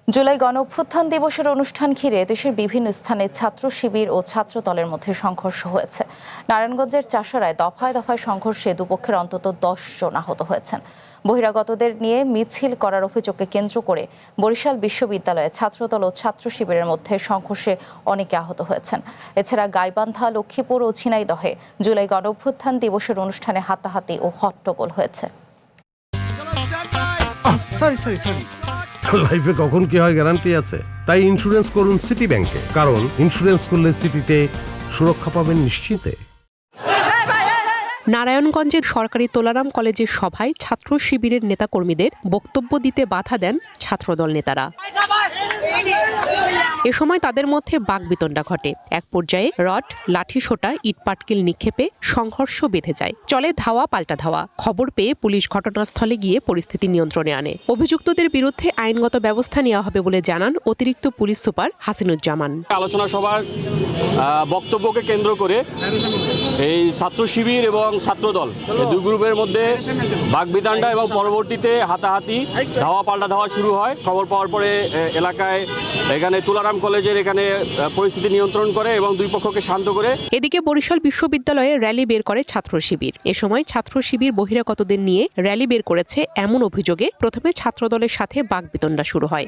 জুলাই গণঅভ্যুত্থান দিবসের অনুষ্ঠান ঘিরে দেশের বিভিন্ন স্থানে ছাত্র শিবির ও ছাত্র দলের মধ্যে সংঘর্ষ হয়েছে। নারায়ণগঞ্জের চাষারায় দফায় দফায় সংঘর্ষে দুপক্ষের অন্তত 10 জন আহত হয়েছেন। বহিরাগতদের নিয়ে মিছিল করার অভিযোগকে কেন্দ্র করে বরিশাল বিশ্ববিদ্যালয়ে ছাত্রদল ও ছাত্র শিবিরের মধ্যে সংঘর্ষে অনেকে আহত হয়েছেন। এছাড়া গাইবান্ধা, লক্ষ্মীপুর ও ঝিনাইদহে জুলাই গণঅভ্যুত্থান দিবসের অনুষ্ঠানে হাতাহাতি ও হট্টগোল হয়েছে। লাইফে কখন কি হয় গ্যারান্টি আছে, তাই ইন্স্যুরেন্স করুন সিটি ব্যাংকে, কারণ ইন্স্যুরেন্স করলে সিটিতে সুরক্ষা পাবেন নিশ্চিন্তে। নারায়ণগঞ্জের সরকারি তোলারাম কলেজের সভায় ছাত্র শিবিরের নেতাকর্মীদের বক্তব্য দিতে বাধা দেন ছাত্রদল নেতারা। এ সময় তাদের মধ্যে বাকবিতণ্ডা ঘটে। এক পর্যায়ে রড, লাঠিসোঁটা, ইটপাটকেল নিক্ষেপে সংঘর্ষ বেঁধে যায়। চলে ধাওয়া পাল্টা ধাওয়া। খবর পেয়ে পুলিশ ঘটনাস্থলে গিয়ে পরিস্থিতি নিয়ন্ত্রণে আনে। অভিযুক্তদের বিরুদ্ধে আইনগত ব্যবস্থা নেওয়া হবে বলে জানান অতিরিক্ত পুলিশ সুপার হাসিনুজ্জামান। আলোচনা সভার বক্তব্যকে কেন্দ্র করে এই ছাত্র শিবির এবং ছাত্রদল এই দুই গ্রুপের মধ্যে বাকবিতণ্ডা এবং পরবর্তীতে হাতাহাতি, ধাওয়া পাল্টা ধাওয়া শুরু হয়। খবর পাওয়ার পরে এলাকায় এখানে তুলারাম কলেজের এখানে পরিস্থিতি নিয়ন্ত্রণ করে এবং দুই পক্ষকে শান্ত করে। এদিকে বরিশাল বিশ্ববিদ্যালয়ে র্যালি বের করে ছাত্র শিবির। এ সময় ছাত্র শিবির বহিরাগতদের নিয়ে র্যালি বের করেছে এমন অভিযোগে প্রথমে ছাত্রদলের সাথে বাকবিতণ্ডা শুরু হয়।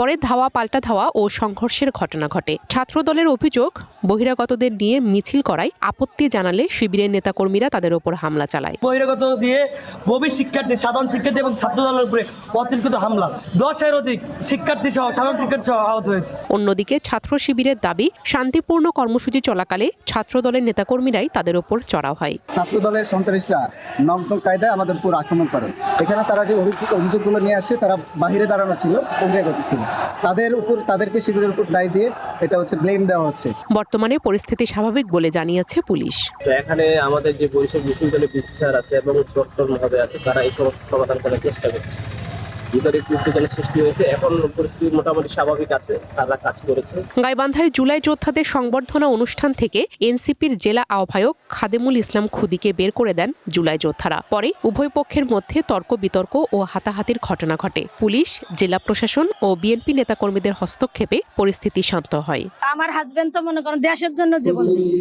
পরে ধাওয়া পাল্টা ধাওয়া ও সংঘর্ষের ঘটনা ঘটে। ছাত্রদলের অভিযোগ, বহিরাগতদের নিয়ে মিছিল করায় আপত্তি জানালে শিবিরের নেতাকর্মীরা তাদের উপর হামলা চালায়। বহিরাগত দিয়ে ববি শিক্ষার্থী, সাধারণ শিক্ষার্থী এবং ছাত্রদলের উপরে অতিরিক্ত হামলা, 10-এর অধিক শিক্ষার্থী সহ সাধারণ শিক্ষার্থী সহ আহত হয়েছে। অন্যদিকে ছাত্র শিবিরের দাবি, শান্তিপূর্ণ কর্মসূচি চলাকালে ছাত্রদলের নেতাকর্মীরাই তাদের উপর চড়াও হয়। ছাত্রদলের সন্ত্রাসীরা নগ্ন কায়দায় আমাদের উপর আক্রমণ করে। এখানে তারা যে অভিযোগগুলো নিয়ে আসে, তারা বাহিরে দাঁড়ানো ছিল, বহিরাগত ছিল, তাদেরকে শিবিরের উপর দায় দিয়ে এটা হচ্ছে ব্লেম দেওয়া হচ্ছে। বর্তমানে পরিস্থিতি স্বাভাবিক বলে জানিয়েছে পুলিশ। এখানে আমাদের যে বরিশাল বিশ্ববিদ্যালয়ের বিসিআর আছে এবং ডক্টর মহোদয় আছে, তারা এই সমস্যা সমাধান করার চেষ্টা করছে। ভিতরে একটু উত্তেজনার সৃষ্টি হয়েছে, এখন পরিস্থিতি মোটামুটি স্বাভাবিক আছে, তারা কাজ করেছে। গাইবান্ধায় জুলাই যোদ্ধাদের সংবর্ধনা অনুষ্ঠান থেকে এনসিপির জেলা আহ্বায়ক খাদেমুল ইসলাম খুদিকে বের করে দেন জুলাই যোদ্ধারা। পরে উভয় পক্ষের মধ্যে তর্ক বিতর্ক ও হাতাহাতির ঘটনা ঘটে। পুলিশ, জেলা প্রশাসন ও বিএনপি নেতাকর্মীদের হস্তক্ষেপে পরিস্থিতি শান্ত হয়। আমার হাজবেন্ড তো মনে করেন দেশের জন্য জীবন দিয়েছে।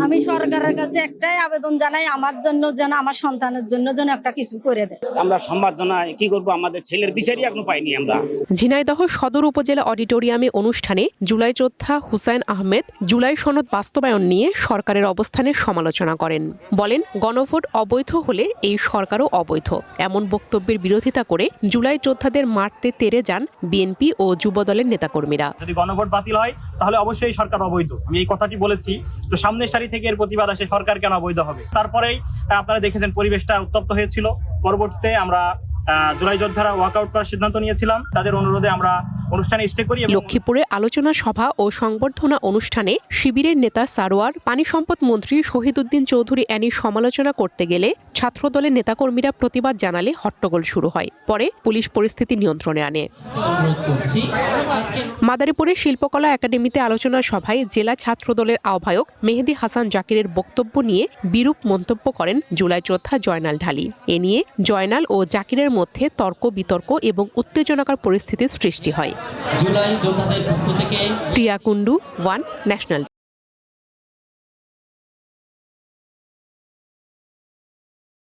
আমি সরকারের কাছে একটাই আবেদন জানাই, আমার জন্য যেন, আমার সন্তানের জন্য যেন একটা কিছু করে দেয়। আমরা সংবর্ধনায় কি করবো, আমাদের ছেলের বিচারই এখনো পাইনি আমরা। ঝিনাইদহ সদর উপজেলা অডিটোরিয়ামে অনুষ্ঠানে জুলাই যোদ্ধা হুসাইন আহমেদ জুলাই সনদ বাস্তবায়ন নিয়ে সরকারের অবস্থানের সমালোচনা করেন। বলেন, গণভোট অবৈধ হলে এই সরকারও অবৈধ। এমন বক্তব্যের বিরোধিতা করে জুলাই যোদ্ধাদের মারতে তেড়ে যান বিএনপি ও যুবদলের নেতাকর্মীরা। যদি গণভোট বাতিল হয় তাহলে অবশ্যই সরকার অবৈধ। আমি এই কথাটি বলেছি, তো সামনের সারি থেকে এর প্রতিবাদ আসে, সরকার কেন অবৈধ হবে। তারপরেই আপনারা দেখেছেন পরিবেশটা উত্তপ্ত হয়েছিল। পরবর্তীতে আমরা জুলাই যোদ্ধারা ওয়াকআউট করার সিদ্ধান্ত নিয়েছিলাম। তাদের অনুরোধে আমরা অনুষ্ঠানে স্টে করি। লক্ষ্মীপুরে আলোচনা সভা ও সংবর্ধনা অনুষ্ঠানে শিবিরের নেতা সারোয়ার, পানি সম্পদ মন্ত্রী শহীদউদ্দিন চৌধুরী অ্যানির সমালোচনা করতে গেলে ছাত্রদলের নেতাকর্মীরা প্রতিবাদ জানালে হট্টগোল শুরু হয়। পরে পুলিশ পরিস্থিতি নিয়ন্ত্রণে আনে। মাদারীপুরে শিল্পকলা একাডেমিতে আলোচনা সভায় জেলা ছাত্রদলের আহ্বায়ক মেহেদী হাসান জাকিরের বক্তব্য নিয়ে বিরূপ মন্তব্য করেন জুলাই যোদ্ধা জয়নাল ঢালী। এ নিয়ে জয়নাল ও জাকিরের মধ্যে তর্ক বিতর্ক এবং উত্তেজনাকর পরিস্থিতির সৃষ্টি হয়। জুলাই যোদ্ধাদের পক্ষ থেকে প্রিয়া কুন্ডু, ওয়ান ন্যাশনাল।